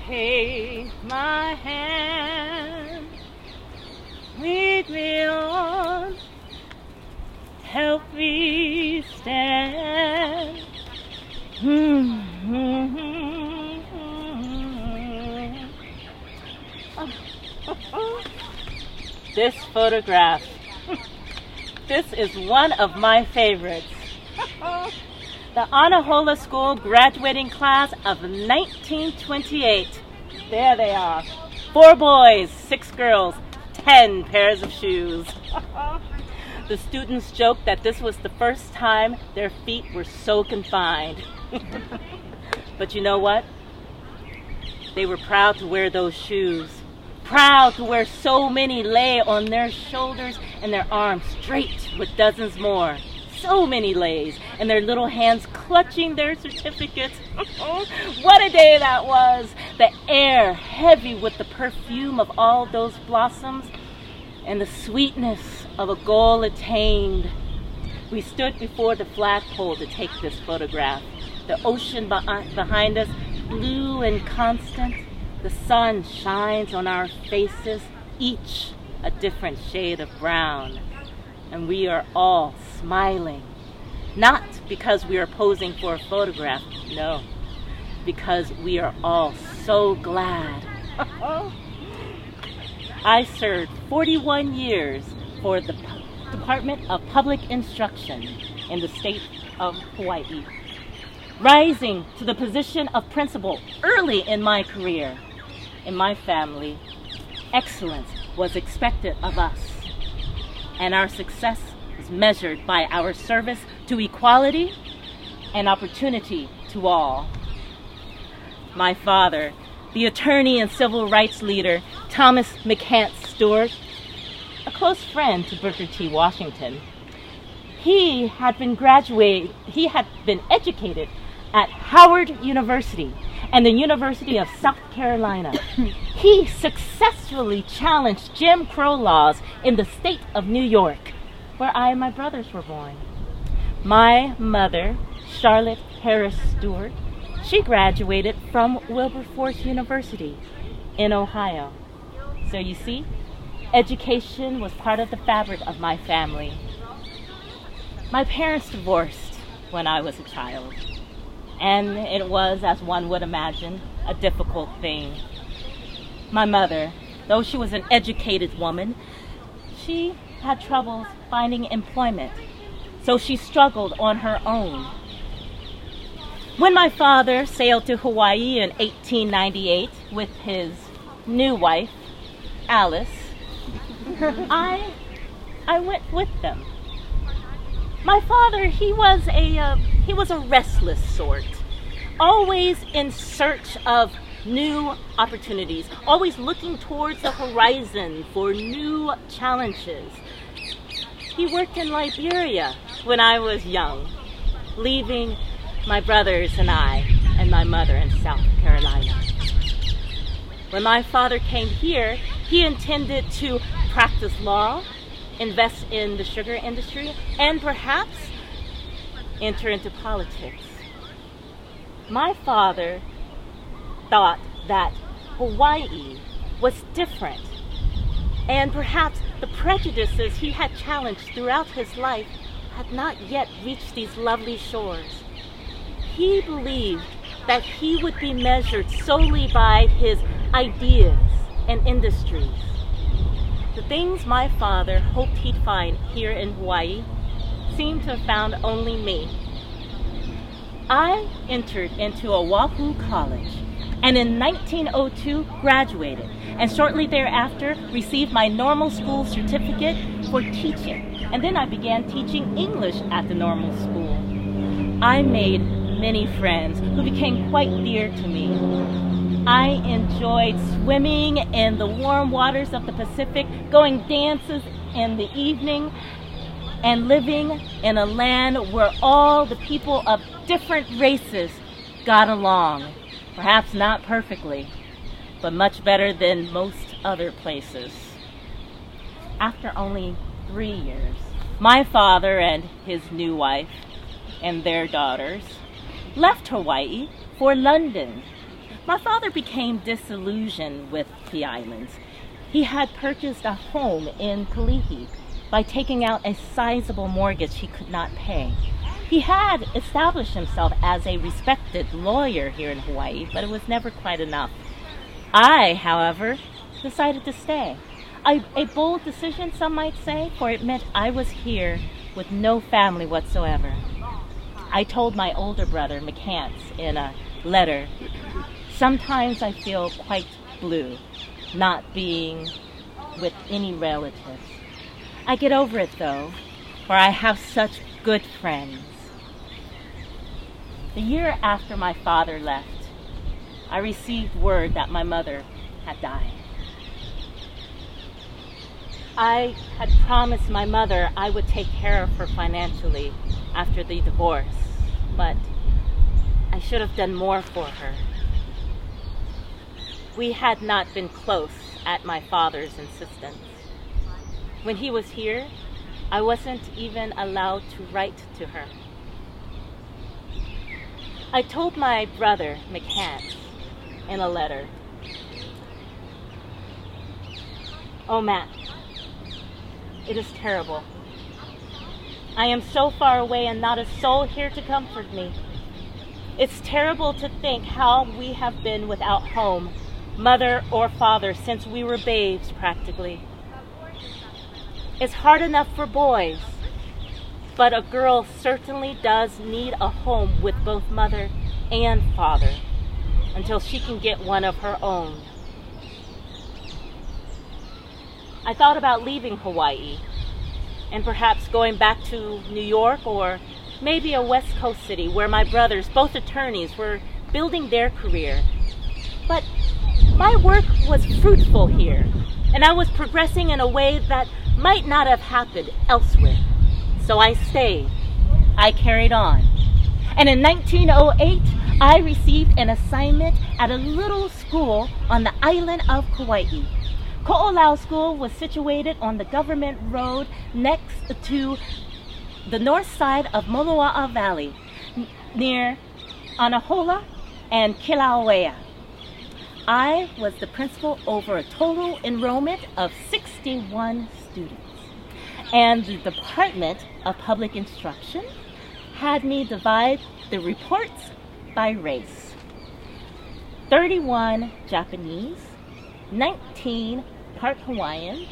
Take my hand, lead me on, help me stand. This photograph, this is one of my favorites. The Punahou School graduating class of 1928. There they are. 4 boys, 6 girls, 10 pairs of shoes. The students joked that this was the first time their feet were so confined. But you know what? They were proud to wear those shoes. Proud to wear so many lei on their shoulders and their arms straight with dozens more. So many leis, and their little hands clutching their certificates. What a day that was! The air heavy with the perfume of all those blossoms and the sweetness of a goal attained. We stood before the flagpole to take this photograph. The ocean behind us, blue and constant. The sun shines on our faces, each a different shade of brown. And we are all smiling, not because we are posing for a photograph, no, because we are all so glad. I served 41 years for the Department of Public Instruction in the state of Hawaii, rising to the position of principal early in my career. In my family, excellence was expected of us. And our success is measured by our service to equality and opportunity to all. My father, the attorney and civil rights leader, Thomas McCants Stewart, a close friend to Booker T. Washington, he had been educated at Howard University and the University of South Carolina. He successfully challenged Jim Crow laws in the state of New York, where I and my brothers were born. My mother, Charlotte Harris Stewart, she graduated from Wilberforce University in Ohio. So you see, education was part of the fabric of my family. My parents divorced when I was a child. And it was, as one would imagine, a difficult thing. My mother, though she was an educated woman, she had troubles finding employment, so she struggled on her own. When my father sailed to Hawaii in 1898 with his new wife, Alice, I went with them. My father, he was a restless sort, always in search of new opportunities, always looking towards the horizon for new challenges. He worked in Liberia when I was young, leaving my brothers and I and my mother in South Carolina. When my father came here, he intended to practice law, invest in the sugar industry, and perhaps enter into politics. My father thought that Hawaii was different, and perhaps the prejudices he had challenged throughout his life had not yet reached these lovely shores. He believed that he would be measured solely by his ideas and industries. The things my father hoped he'd find here in Hawaii seemed to have found only me. I entered into Oahu College and in 1902 graduated, and shortly thereafter received my normal school certificate for teaching. And then I began teaching English at the normal school. I made many friends who became quite dear to me. I enjoyed swimming in the warm waters of the Pacific, going dances in the evening, and living in a land where all the people of different races got along. Perhaps not perfectly, but much better than most other places. After only 3 years, my father and his new wife and their daughters left Hawaii for London. My father became disillusioned with the islands. He had purchased a home in Kalihi by taking out a sizable mortgage he could not pay. He had established himself as a respected lawyer here in Hawaii, but it was never quite enough. I, however, decided to stay. A bold decision, some might say, for it meant I was here with no family whatsoever. I told my older brother, McCants, in a letter, "Sometimes I feel quite blue, not being with any relatives. I get over it though, for I have such good friends." The year after my father left, I received word that my mother had died. I had promised my mother I would take care of her financially after the divorce, but I should have done more for her. We had not been close at my father's insistence. When he was here, I wasn't even allowed to write to her. I told my brother, McCants, in a letter, "Oh, Matt, it is terrible. I am so far away and not a soul here to comfort me. It's terrible to think how we have been without home, mother or father, since we were babes practically. It's hard enough for boys, but a girl certainly does need a home with both mother and father until she can get one of her own." I thought about leaving Hawaii and perhaps going back to New York or maybe a West Coast city where my brothers, both attorneys, were building their career. But my work was fruitful here, and I was progressing in a way that might not have happened elsewhere. So I stayed. I carried on. And in 1908, I received an assignment at a little school on the island of Kauai. Olau School was situated on the government road next to the north side of Moloa'a Valley, near Anahola and Kilauea. I was the principal over a total enrollment of 61 students. And the Department of Public Instruction had me divide the reports by race. 31 Japanese, 19 part Hawaiian,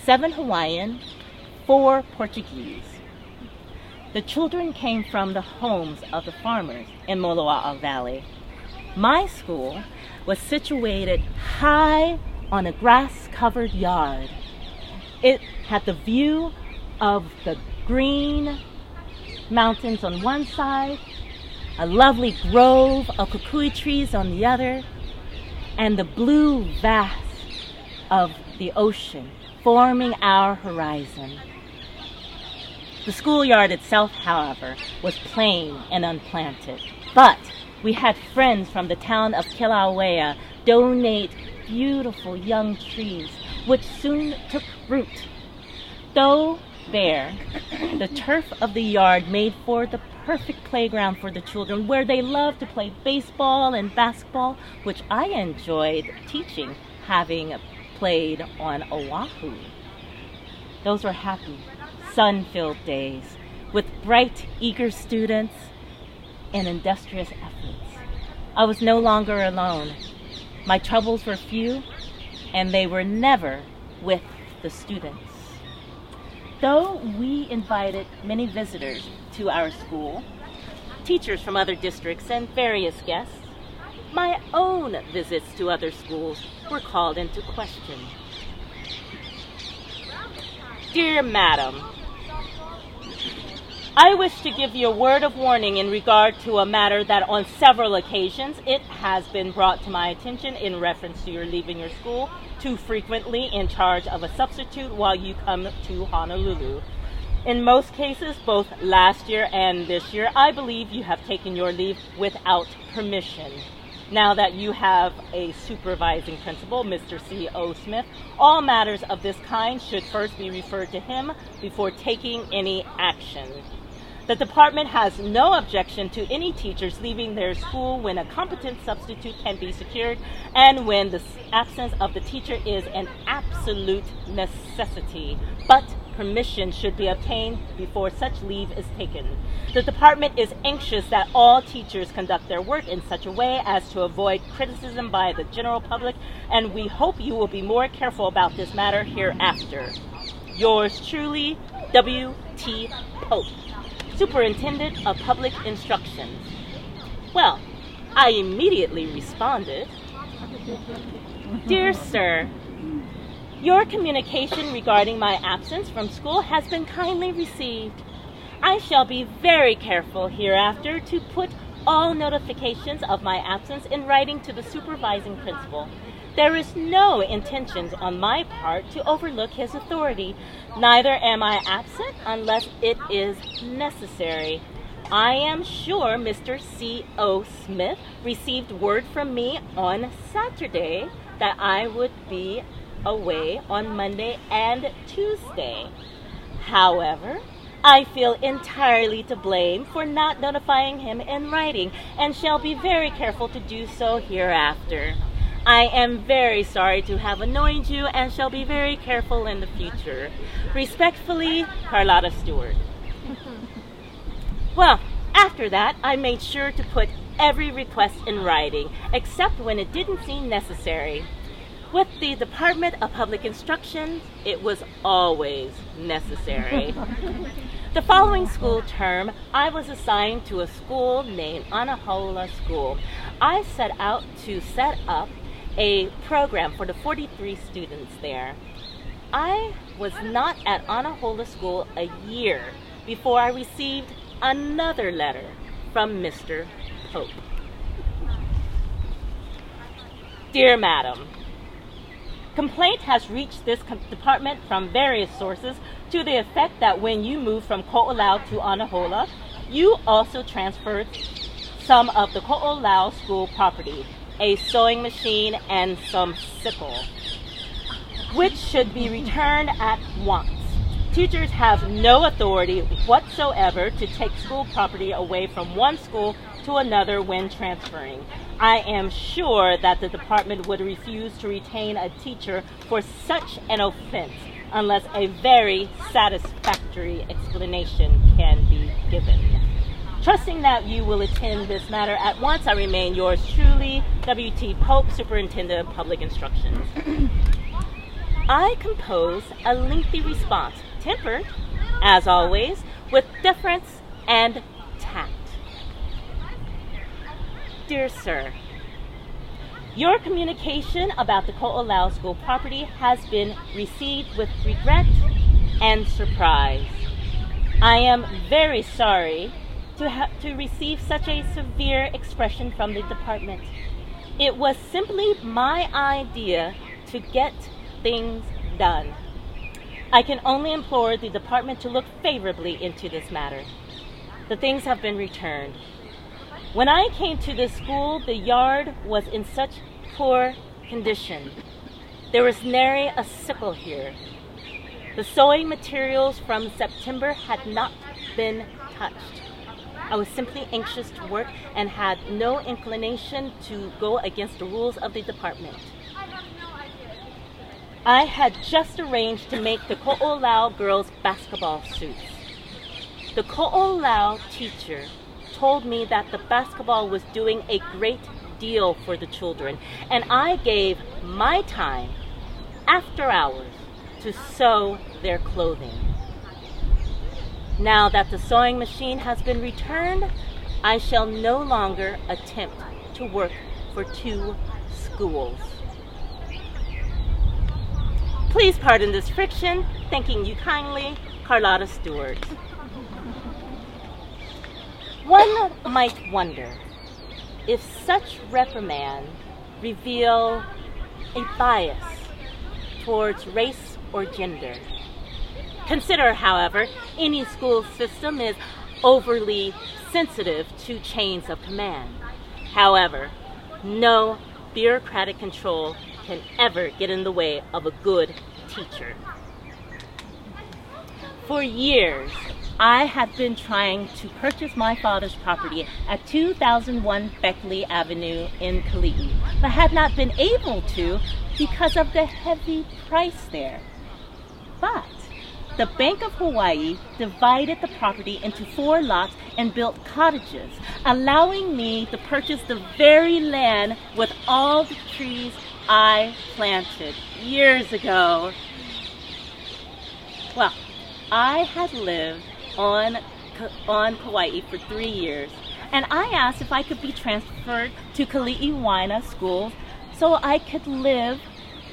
7 Hawaiian, 4 Portuguese. The children came from the homes of the farmers in Moloa'a Valley. My school was situated high on a grass-covered yard. It had the view of the green mountains on one side, a lovely grove of kukui trees on the other, and the blue vast of the ocean forming our horizon. The schoolyard itself, however, was plain and unplanted, but we had friends from the town of Kilauea donate beautiful young trees, which soon took root. Though bare, the turf of the yard made for the perfect playground for the children, where they loved to play baseball and basketball, which I enjoyed teaching, having played on Oahu. Those were happy, sun-filled days with bright, eager students and industrious efforts. I was no longer alone. My troubles were few, and they were never with the students. Though we invited many visitors to our school, teachers from other districts and various guests, my own visits to other schools were called into question. Dear Madam, I wish to give you a word of warning in regard to a matter that on several occasions it has been brought to my attention in reference to your leaving your school too frequently in charge of a substitute while you come to Honolulu. In most cases, both last year and this year, I believe you have taken your leave without permission. Now that you have a supervising principal, Mr. C.O. Smith, all matters of this kind should first be referred to him before taking any action. The department has no objection to any teachers leaving their school when a competent substitute can be secured and when the absence of the teacher is an absolute necessity, but permission should be obtained before such leave is taken. The department is anxious that all teachers conduct their work in such a way as to avoid criticism by the general public, and we hope you will be more careful about this matter hereafter. Yours truly, W.T. Pope, Superintendent of Public Instruction. Well, I immediately responded, Dear Sir, your communication regarding my absence from school has been kindly received. I shall be very careful hereafter to put all notifications of my absence in writing to the supervising principal. There is no intention on my part to overlook his authority. Neither am I absent unless it is necessary. I am sure Mr. C.O. Smith received word from me on Saturday that I would be away on Monday and Tuesday. However, I feel entirely to blame for not notifying him in writing and shall be very careful to do so hereafter. I am very sorry to have annoyed you and shall be very careful in the future. Respectfully, Carlotta Stewart. Well, after that, I made sure to put every request in writing, except when it didn't seem necessary. With the Department of Public Instruction, it was always necessary. The following school term, I was assigned to a school named Punahou School. I set out to set up a program for the 43 students there. I was not at Punahou School a year before I received another letter from Mr. Pope. Dear Madam, complaint has reached this department from various sources to the effect that when you moved from Olau to Punahou, you also transferred some of the Olau school property, a sewing machine and some sickle, which should be returned at once. Teachers have no authority whatsoever to take school property away from one school to another when transferring. I am sure that the department would refuse to retain a teacher for such an offense unless a very satisfactory explanation can be given. Trusting that you will attend this matter at once, I remain yours truly, W.T. Pope, Superintendent of Public Instruction. I compose a lengthy response, tempered, as always, with deference and tact. Dear Sir, your communication about the Olau school property has been received with regret and surprise. I am very sorry to receive such a severe expression from the department. It was simply my idea to get things done. I can only implore the department to look favorably into this matter. The things have been returned. When I came to the school, the yard was in such poor condition. There was nary a sickle here. The sewing materials from September had not been touched. I was simply anxious to work and had no inclination to go against the rules of the department. I had just arranged to make the Olau girls' basketball suits. The Olau teacher told me that the basketball was doing a great deal for the children, and I gave my time after hours to sew their clothing. Now that the sewing machine has been returned, I shall no longer attempt to work for two schools. Please pardon this friction. Thanking you kindly, Carlotta Stewart. One might wonder if such reprimand reveal a bias towards race or gender. Consider, however, any school system is overly sensitive to chains of command. However, no bureaucratic control can ever get in the way of a good teacher. For years, I had been trying to purchase my father's property at 2001 Beckley Avenue in Kali'i, but had not been able to because of the heavy price there. But the Bank of Hawaii divided the property into 4 lots and built cottages, allowing me to purchase the very land with all the trees I planted years ago. Well, I had lived on Kauai for 3 years, and I asked if I could be transferred to McCants School so I could live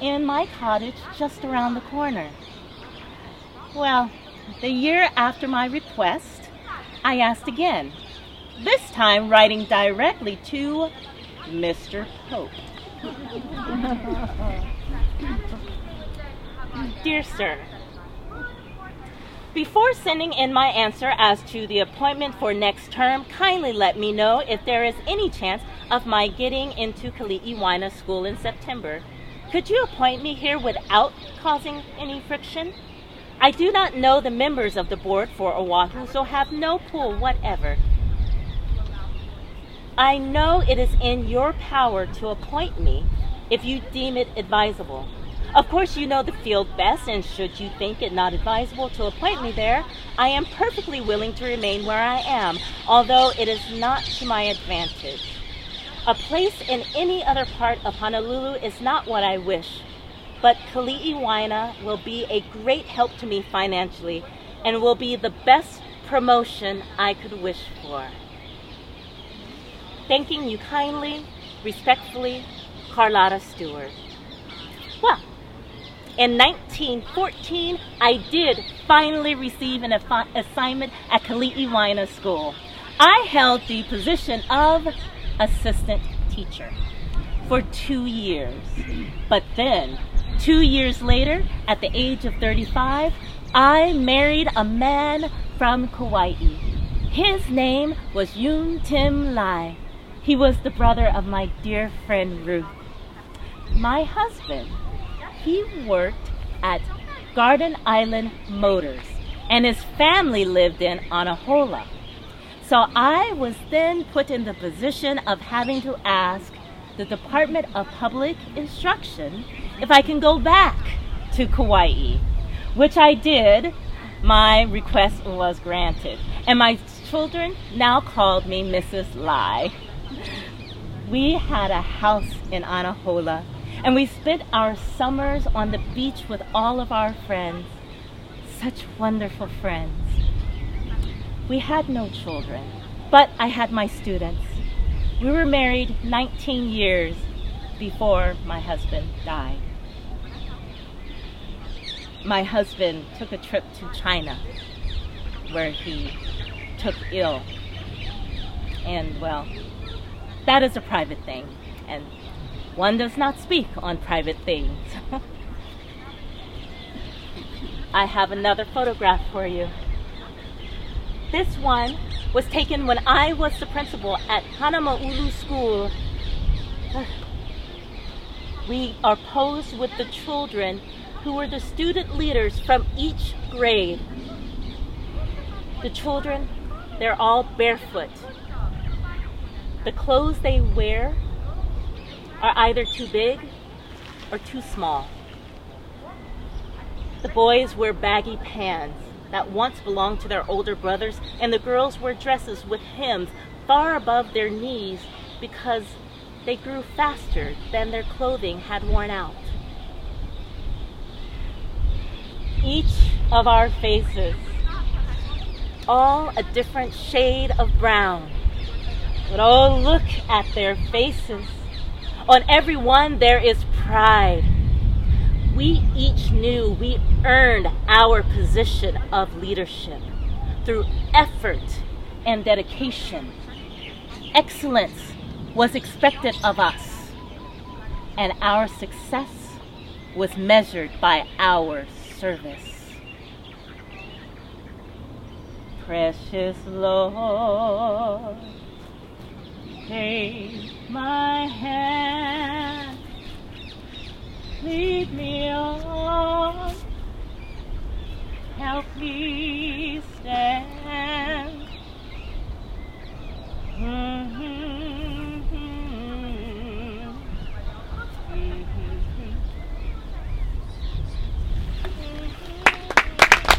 in my cottage just around the corner. Well, the year after my request, I asked again, this time writing directly to Mr. Pope. Dear Sir, before sending in my answer as to the appointment for next term, kindly let me know if there is any chance of my getting into McCants School in September. Could you appoint me here without causing any friction? I do not know the members of the board for Oahu, so have no pull whatever. I know it is in your power to appoint me if you deem it advisable. Of course, you know the field best, and should you think it not advisable to appoint me there, I am perfectly willing to remain where I am, although it is not to my advantage. A place in any other part of Honolulu is not what I wish, but Kali'i will be a great help to me financially and will be the best promotion I could wish for. Thanking you kindly, respectfully, Carlotta Stewart. Well, in 1914, I did finally receive an assignment at Kali'i School. I held the position of assistant teacher for 2 years, but then 2 years later, at the age of 35, I married a man from Kauai. His name was Yun Tim Lai. He was the brother of my dear friend Ruth. My husband, he worked at Garden Island Motors, and his family lived in Anahola. So I was then put in the position of having to ask the Department of Public Instruction if I can go back to Kauai, which I did. My request was granted, and my children now called me Mrs. Lai. We had a house in Anahola, and we spent our summers on the beach with all of our friends. Such wonderful friends. We had no children, but I had my students. We were married 19 years before my husband died. My husband took a trip to China where he took ill. And well, that is a private thing, and one does not speak on private things. I have another photograph for you. This one was taken when I was the principal at Punahou School. We are posed with the children who were the student leaders from each grade. The children, they're all barefoot. The clothes they wear are either too big or too small. The boys wear baggy pants that once belonged to their older brothers, and the girls wear dresses with hems far above their knees because they grew faster than their clothing had worn out. Each of our faces, all a different shade of brown, but oh, look at their faces. On every one there is pride. We each knew we earned our position of leadership through effort and dedication. Excellence was expected of us, and our success was measured by our service. Precious Lord, take my